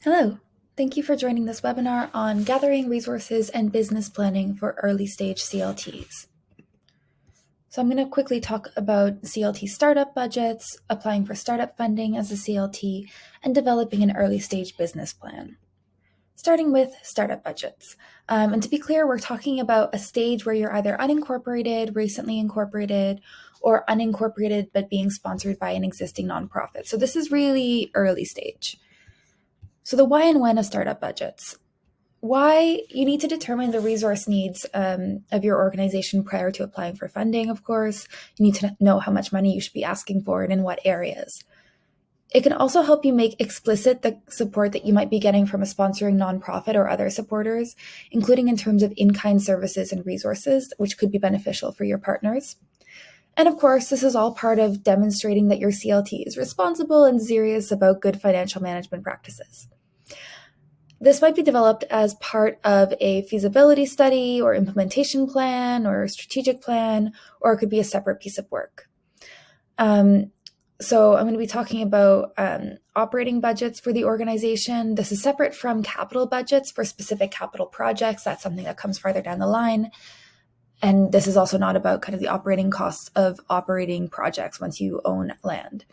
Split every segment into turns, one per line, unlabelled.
Hello. Thank you for joining this webinar on gathering resources and business planning for early stage CLTs. So I'm going to quickly talk about CLT startup budgets, applying for startup funding as a CLT, and developing an early stage business plan. Starting with startup budgets. And to be clear, we're talking about a stage where you're either unincorporated, recently incorporated, or unincorporated but being sponsored by an existing nonprofit. So this is really early stage. So the why and when of startup budgets. Why? You need to determine the resource needs of your organization prior to applying for funding, of course. You need to know how much money you should be asking for and in what areas. It can also help you make explicit the support that you might be getting from a sponsoring nonprofit or other supporters, including in terms of in-kind services and resources, which could be beneficial for your partners. And of course, this is all part of demonstrating that your CLT is responsible and serious about good financial management practices. This might be developed as part of a feasibility study or implementation plan or strategic plan, or it could be a separate piece of work. So I'm going to be talking about operating budgets for the organization. This is separate from capital budgets for specific capital projects. That's something that comes farther down the line. And this is also not about kind of the operating costs of operating projects once you own land.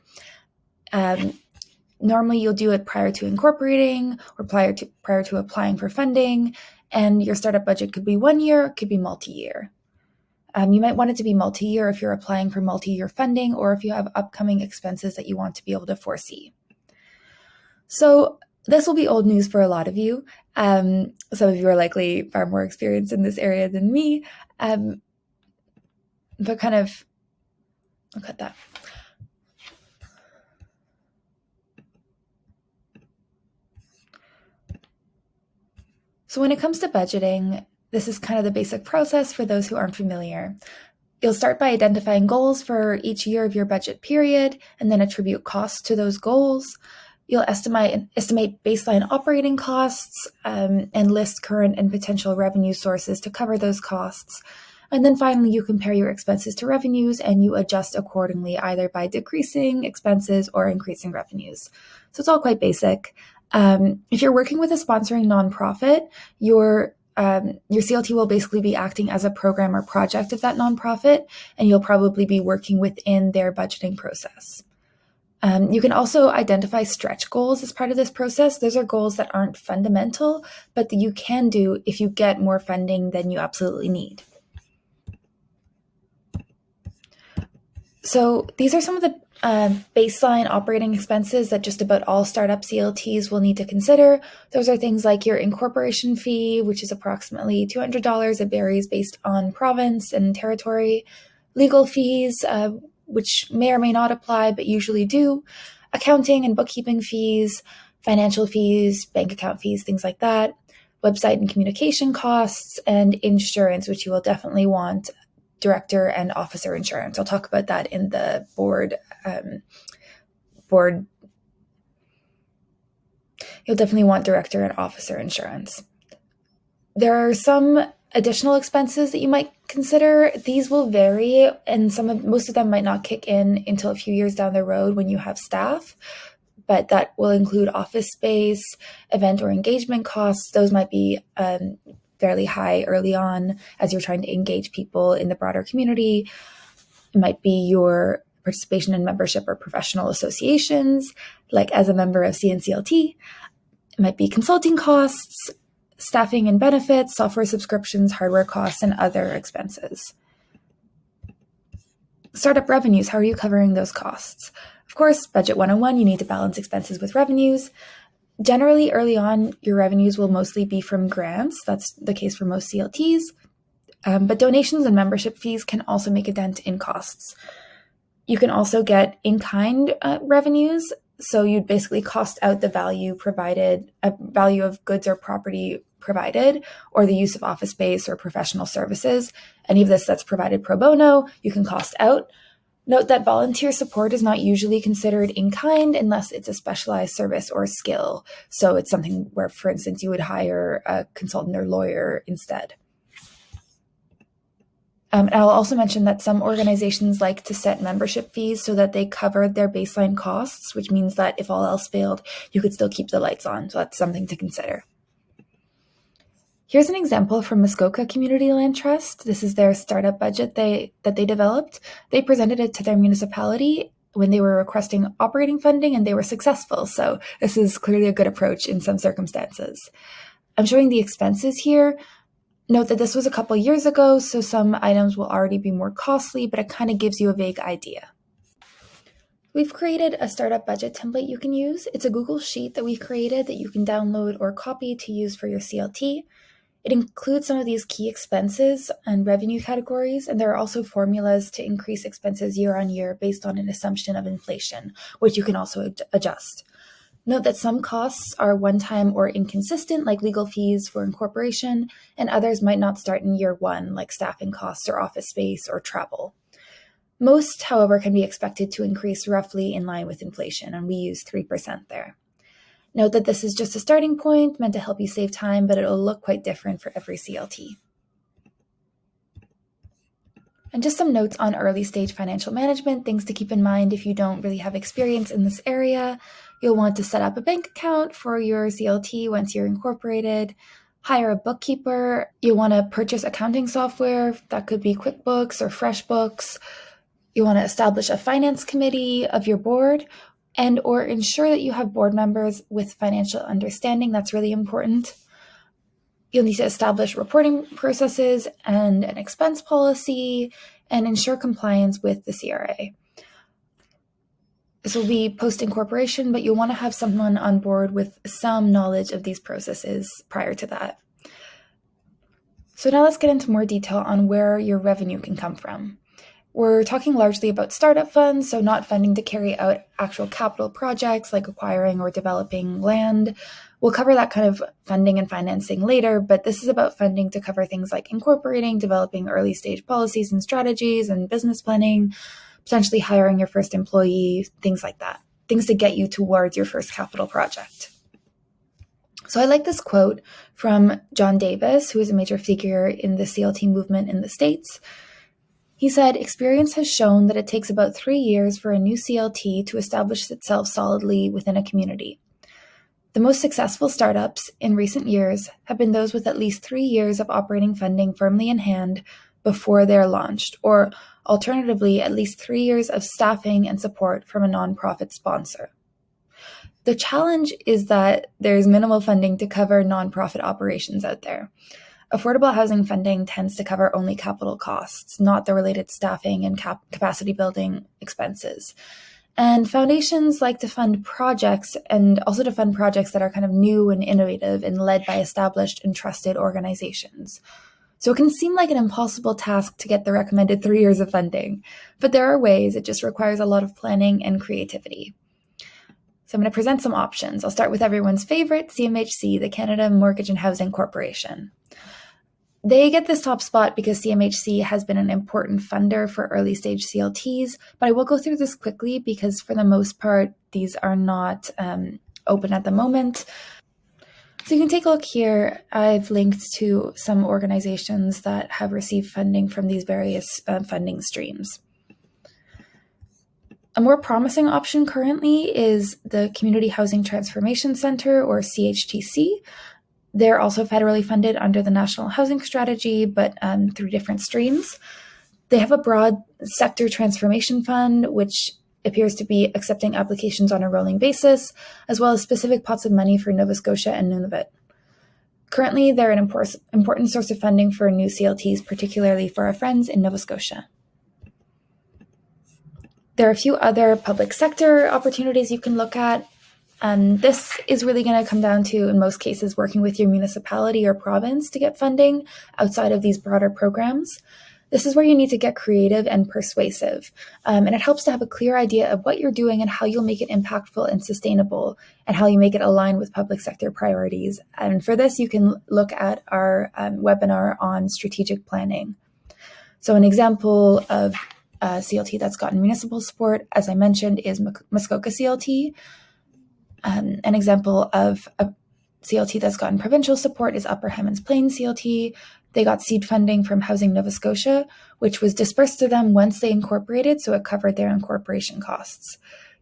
Normally, you'll do it prior to incorporating or prior to applying for funding, and your startup budget could be 1 year, it could be multi-year. You might want it to be multi-year if you're applying for multi-year funding or if you have upcoming expenses that you want to be able to foresee. So this will be old news for a lot of you. Some of you are likely far more experienced in this area than me, but kind of, I'll cut that. So when it comes to budgeting, this is kind of the basic process for those who aren't familiar. You'll start by identifying goals for each year of your budget period and then attribute costs to those goals. You'll estimate baseline operating costs and list current and potential revenue sources to cover those costs. And then finally, you compare your expenses to revenues and you adjust accordingly, either by decreasing expenses or increasing revenues. So it's all quite basic. If you're working with a sponsoring nonprofit, your CLT will basically be acting as a program or project of that nonprofit, and you'll probably be working within their budgeting process. You can also identify stretch goals as part of this process. Those are goals that aren't fundamental, but that you can do if you get more funding than you absolutely need. So these are some of the baseline operating expenses that just about all startup CLTs will need to consider. Those are things like your incorporation fee, which is approximately $200. It varies based on province and territory. Legal fees, which may or may not apply, but usually do. Accounting and bookkeeping fees, financial fees, bank account fees, things like that. Website and communication costs, and insurance, which you will definitely want. Director and officer insurance. I'll talk about that in the board. You'll definitely want director and officer insurance. There are some additional expenses that you might consider. These will vary, and most of them might not kick in until a few years down the road when you have staff. But that will include office space, event or engagement costs. Those might be fairly high early on as you're trying to engage people in the broader community. It might be your participation in membership or professional associations, like as a member of CNCLT. It might be consulting costs, staffing and benefits, software subscriptions, hardware costs, and other expenses. Startup revenues, how are you covering those costs? Of course, Budget 101, you need to balance expenses with revenues. Generally, early on, your revenues will mostly be from grants. That's the case for most CLTs. But donations and membership fees can also make a dent in costs. You can also get in-kind revenues. So you'd basically cost out the value provided, value of goods or property provided, or the use of office space or professional services. Any of this that's provided pro bono, you can cost out. Note that volunteer support is not usually considered in kind unless it's a specialized service or skill. So it's something where, for instance, you would hire a consultant or lawyer instead. And I'll also mention that some organizations like to set membership fees so that they cover their baseline costs, which means that if all else failed, you could still keep the lights on. So that's something to consider. Here's an example from Muskoka Community Land Trust. This is their startup budget that they developed. They presented it to their municipality when they were requesting operating funding, and they were successful. So this is clearly a good approach in some circumstances. I'm showing the expenses here. Note that this was a couple years ago, so some items will already be more costly, but it kind of gives you a vague idea. We've created a startup budget template you can use. It's a Google Sheet that we created that you can download or copy to use for your CLT. It includes some of these key expenses and revenue categories, and there are also formulas to increase expenses year on year based on an assumption of inflation, which you can also adjust. Note that some costs are one-time or inconsistent, like legal fees for incorporation, and others might not start in year one, like staffing costs or office space or travel. Most, however, can be expected to increase roughly in line with inflation, and we use 3% there. Note that this is just a starting point meant to help you save time, but it'll look quite different for every CLT. And just some notes on early stage financial management, things to keep in mind if you don't really have experience in this area. You'll want to set up a bank account for your CLT once you're incorporated, hire a bookkeeper. You'll want to purchase accounting software. That could be QuickBooks or FreshBooks. You want to establish a finance committee of your board and or ensure that you have board members with financial understanding. That's really important. You'll need to establish reporting processes and an expense policy and ensure compliance with the CRA. This will be post-incorporation, but you'll want to have someone on board with some knowledge of these processes prior to that. So now let's get into more detail on where your revenue can come from. We're talking largely about startup funds, so not funding to carry out actual capital projects like acquiring or developing land. We'll cover that kind of funding and financing later, but this is about funding to cover things like incorporating, developing early stage policies and strategies and business planning, potentially hiring your first employee, things like that, things to get you towards your first capital project. So I like this quote from John Davis, who is a major figure in the CLT movement in the States. He said, "Experience has shown that it takes about 3 years for a new CLT to establish itself solidly within a community. The most successful startups in recent years have been those with at least 3 years of operating funding firmly in hand before they're launched, or alternatively, at least 3 years of staffing and support from a nonprofit sponsor." The challenge is that there's minimal funding to cover nonprofit operations out there. Affordable housing funding tends to cover only capital costs, not the related staffing and capacity building expenses. And foundations like to fund projects and also to fund projects that are kind of new and innovative and led by established and trusted organizations. So it can seem like an impossible task to get the recommended 3 years of funding, but there are ways. It just requires a lot of planning and creativity. So I'm going to present some options. I'll start with everyone's favorite, CMHC, the Canada Mortgage and Housing Corporation. They get this top spot because CMHC has been an important funder for early stage CLTs, but I will go through this quickly because for the most part, these are not open at the moment. So you can take a look here. I've linked to some organizations that have received funding from these various funding streams. A more promising option currently is the Community Housing Transformation Center, or CHTC. They're also federally funded under the National Housing Strategy, but through different streams. They have a broad sector transformation fund, which appears to be accepting applications on a rolling basis, as well as specific pots of money for Nova Scotia and Nunavut. Currently, they're an important source of funding for new CLTs, particularly for our friends in Nova Scotia. There are a few other public sector opportunities you can look at. This is really going to come down to, in most cases, working with your municipality or province to get funding outside of these broader programs. This is where you need to get creative and persuasive, and it helps to have a clear idea of what you're doing and how you'll make it impactful and sustainable, and how you make it align with public sector priorities. And for this, you can look at our webinar on strategic planning. So an example of a CLT that's gotten municipal support, as I mentioned, is Muskoka CLT. An example of a CLT that's gotten provincial support is Upper Hammonds Plains CLT. They got seed funding from Housing Nova Scotia, which was dispersed to them once they incorporated, so it covered their incorporation costs.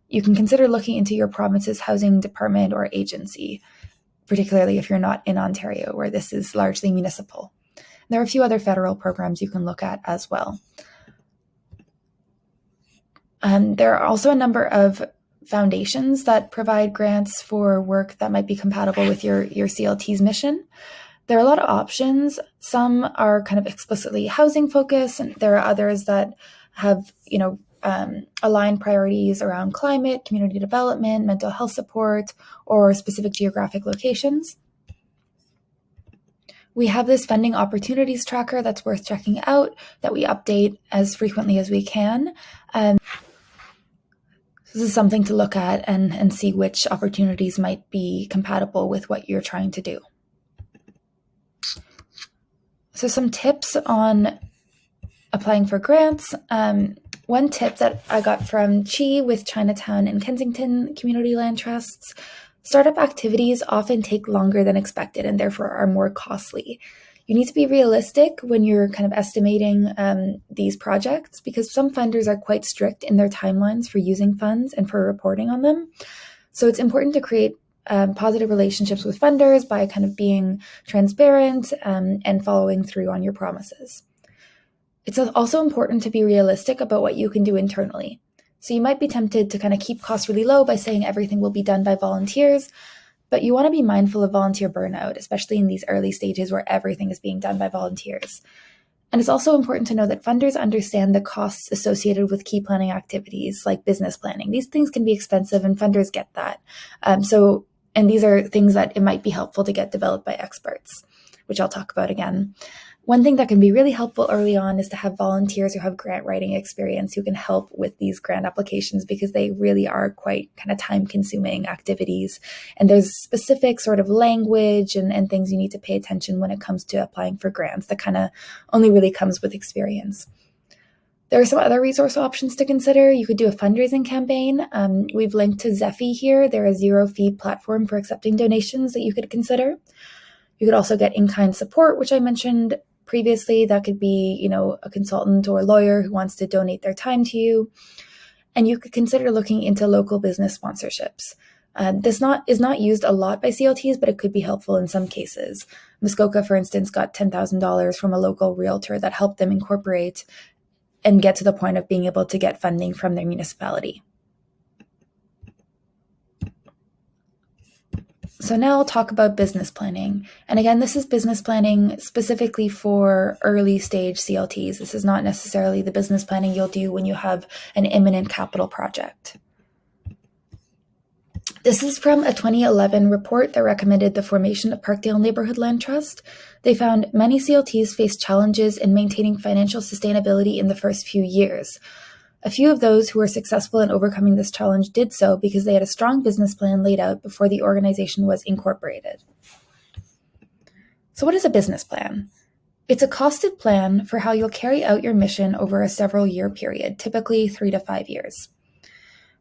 You can consider looking into your province's housing department or agency, particularly if you're not in Ontario, where this is largely municipal. There are a few other federal programs you can look at as well. There are also a number of foundations that provide grants for work that might be compatible with your CLT's mission. There are a lot of options. Some are kind of explicitly housing focused, and there are others that have, aligned priorities around climate, community development, mental health support, or specific geographic locations. We have this funding opportunities tracker that's worth checking out, that we update as frequently as we can. This is something to look at and see which opportunities might be compatible with what you're trying to do. So some tips on applying for grants. One tip that I got from Chi with Chinatown and Kensington Community Land Trusts: startup activities often take longer than expected and therefore are more costly. You need to be realistic when you're kind of estimating these projects, because some funders are quite strict in their timelines for using funds and for reporting on them. So it's important to create positive relationships with funders by kind of being transparent and following through on your promises. It's also important to be realistic about what you can do internally. So you might be tempted to kind of keep costs really low by saying everything will be done by volunteers, but you want to be mindful of volunteer burnout, especially in these early stages where everything is being done by volunteers. And it's also important to know that funders understand the costs associated with key planning activities like business planning. These things can be expensive and funders get that. And these are things that it might be helpful to get developed by experts, which I'll talk about again. One thing that can be really helpful early on is to have volunteers who have grant writing experience who can help with these grant applications, because they really are quite kind of time-consuming activities. And there's specific sort of language and things you need to pay attention when it comes to applying for grants that kind of only really comes with experience. There are some other resource options to consider. You could do a fundraising campaign. We've linked to Zephy here. They're a zero-fee platform for accepting donations that you could consider. You could also get in-kind support, which I mentioned previously. That could be, a consultant or a lawyer who wants to donate their time to you. And you could consider looking into local business sponsorships. This is not used a lot by CLTs, but it could be helpful in some cases. Muskoka, for instance, got $10,000 from a local realtor that helped them incorporate and get to the point of being able to get funding from their municipality. So now I'll talk about business planning. And again, this is business planning specifically for early stage CLTs. This is not necessarily the business planning you'll do when you have an imminent capital project. This is from a 2011 report that recommended the formation of Parkdale Neighbourhood Land Trust. They found many CLTs face challenges in maintaining financial sustainability in the first few years. A few of those who were successful in overcoming this challenge did so because they had a strong business plan laid out before the organization was incorporated. So what is a business plan? It's a costed plan for how you'll carry out your mission over a several-year period, typically 3 to 5 years.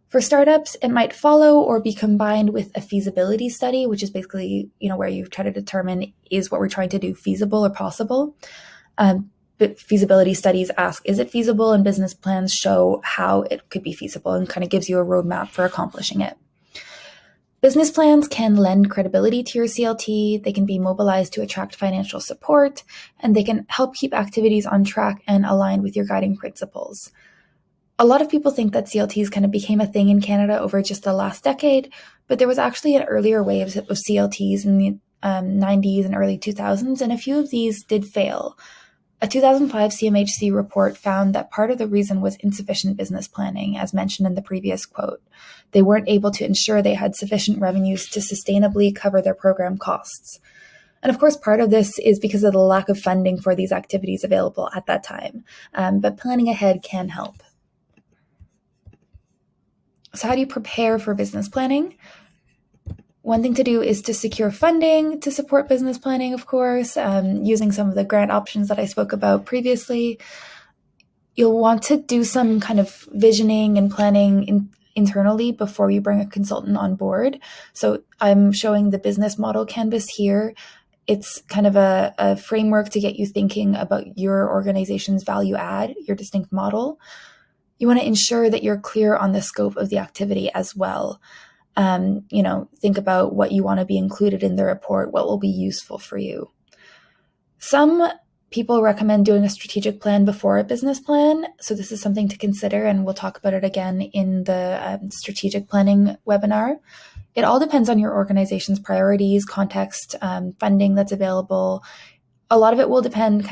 For startups, it might follow or be combined with a feasibility study, which is basically, where you try to determine, is what we're trying to do feasible or possible? But feasibility studies ask, is it feasible? And business plans show how it could be feasible and kind of gives you a roadmap for accomplishing it. Business plans can lend credibility to your CLT, they can be mobilized to attract financial support, and they can help keep activities on track and aligned with your guiding principles. A lot of people think that CLTs kind of became a thing in Canada over just the last decade, but there was actually an earlier wave of CLTs in the 90s and early 2000s, and a few of these did fail. A 2005 CMHC report found that part of the reason was insufficient business planning, as mentioned in the previous quote. They weren't able to ensure they had sufficient revenues to sustainably cover their program costs. And of course, part of this is because of the lack of funding for these activities available at that time, but planning ahead can help. So how do you prepare for business planning? One thing to do is to secure funding to support business planning, of course, using some of the grant options that I spoke about previously. You'll want to do some kind of visioning and planning internally before you bring a consultant on board. So I'm showing the business model canvas here. It's kind of a framework to get you thinking about your organization's value add, your distinct model. You want to ensure that you're clear on the scope of the activity as well. Think about what you want to be included in the report, what will be useful for you. Some people recommend doing a strategic plan before a business plan. So this is something to consider, and we'll talk about it again in the strategic planning webinar. It all depends on your organization's priorities, context, funding that's available. A lot of it will depend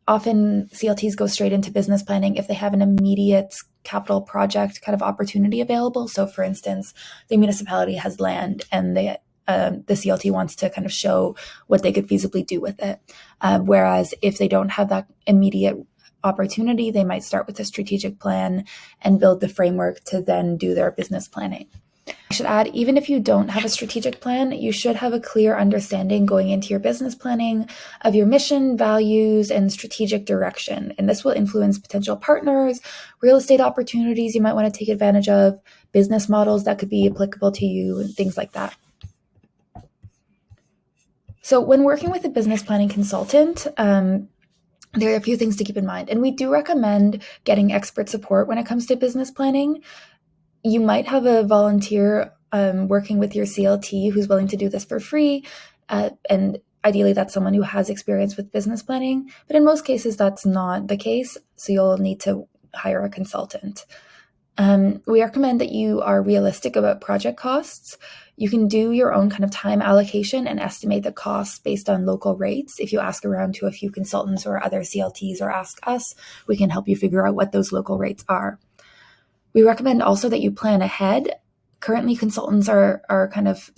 often CLTs go straight into business planning if they have an immediate capital project kind of opportunity available. So for instance, the municipality has land and the CLT wants to kind of show what they could feasibly do with it. Whereas if they don't have that immediate opportunity, they might start with a strategic plan and build the framework to then do their business planning. I should add, even if you don't have a strategic plan, you should have a clear understanding going into your business planning of your mission, values, and strategic direction. And this will influence potential partners, real estate opportunities you might want to take advantage of, business models that could be applicable to you, and things like that. So when working with a business planning consultant, there are a few things to keep in mind. And we do recommend getting expert support when it comes to business planning. You might have a volunteer working with your CLT who's willing to do this for free. And ideally, that's someone who has experience with business planning. But in most cases, that's not the case. So you'll need to hire a consultant. We recommend that you are realistic about project costs. You can do your own kind of time allocation and estimate the costs based on local rates. If you ask around to a few consultants or other CLTs or ask us, we can help you figure out what those local rates are. We recommend also that you plan ahead. Currently, consultants are kind of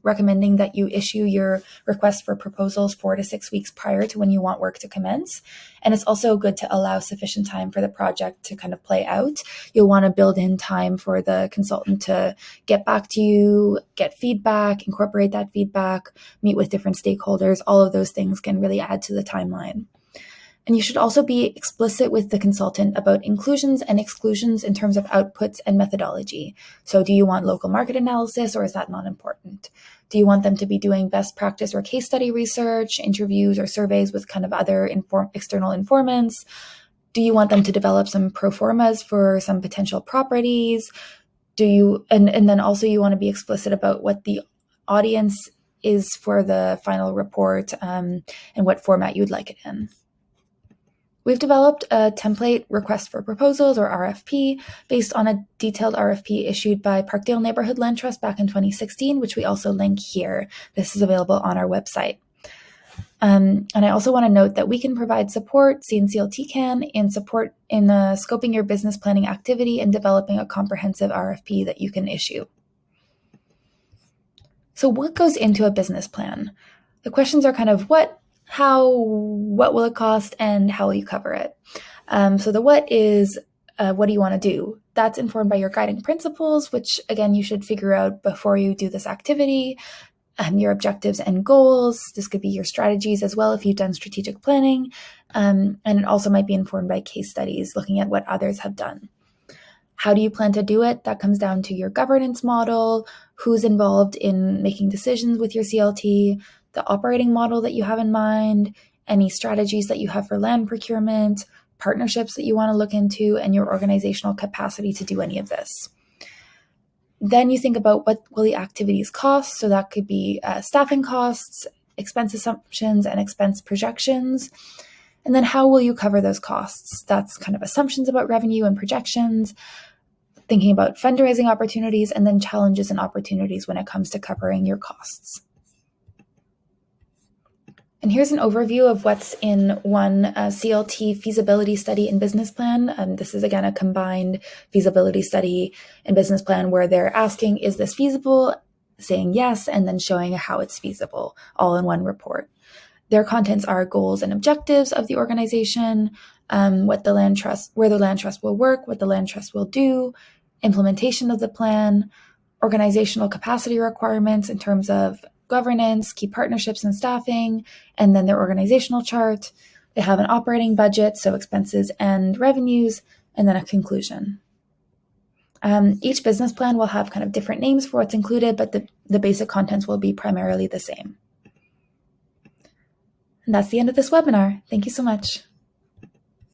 recommending that you issue your request for proposals 4 to 6 weeks prior to when you want work to commence. And it's also good to allow sufficient time for the project to kind of play out. You'll want to build in time for the consultant to get back to you, get feedback, incorporate that feedback, meet with different stakeholders. All of those things can really add to the timeline. And you should also be explicit with the consultant about inclusions and exclusions in terms of outputs and methodology. So do you want local market analysis, or is that not important? Do you want them to be doing best practice or case study research, interviews or surveys with kind of other external informants? Do you want them to develop some pro formas for some potential properties? And then also you want to be explicit about what the audience is for the final report and what format you'd like it in. We've developed a template request for proposals, or RFP, based on a detailed RFP issued by Parkdale Neighborhood Land Trust back in 2016, which we also link here. This is available on our website. And I also want to note that we can provide support, CNCLT can, in support in scoping your business planning activity and developing a comprehensive RFP that you can issue. So what goes into a business plan? The questions are kind of what, how, what will it cost, and how will you cover it? So the what is, what do you want to do? That's informed by your guiding principles, which again, you should figure out before you do this activity, your objectives and goals. This could be your strategies as well if you've done strategic planning. And it also might be informed by case studies, looking at what others have done. How do you plan to do it? That comes down to your governance model, who's involved in making decisions with your CLT, the operating model that you have in mind, any strategies that you have for land procurement, partnerships that you want to look into, and your organizational capacity to do any of this. Then you think about what will the activities cost. So that could be staffing costs, expense assumptions, and expense projections. And then how will you cover those costs? That's kind of assumptions about revenue and projections, thinking about fundraising opportunities, and then challenges and opportunities when it comes to covering your costs. And here's an overview of what's in one CLT feasibility study and business plan. This is, again, a combined feasibility study and business plan where they're asking, is this feasible? Saying yes, and then showing how it's feasible, all in one report. Their contents are goals and objectives of the organization, where the land trust will work, what the land trust will do, implementation of the plan, organizational capacity requirements in terms of governance, key partnerships and staffing, and then their organizational chart. They have an operating budget, so expenses and revenues, and then a conclusion. Each business plan will have kind of different names for what's included, but the basic contents will be primarily the same. And that's the end of this webinar. Thank you so much.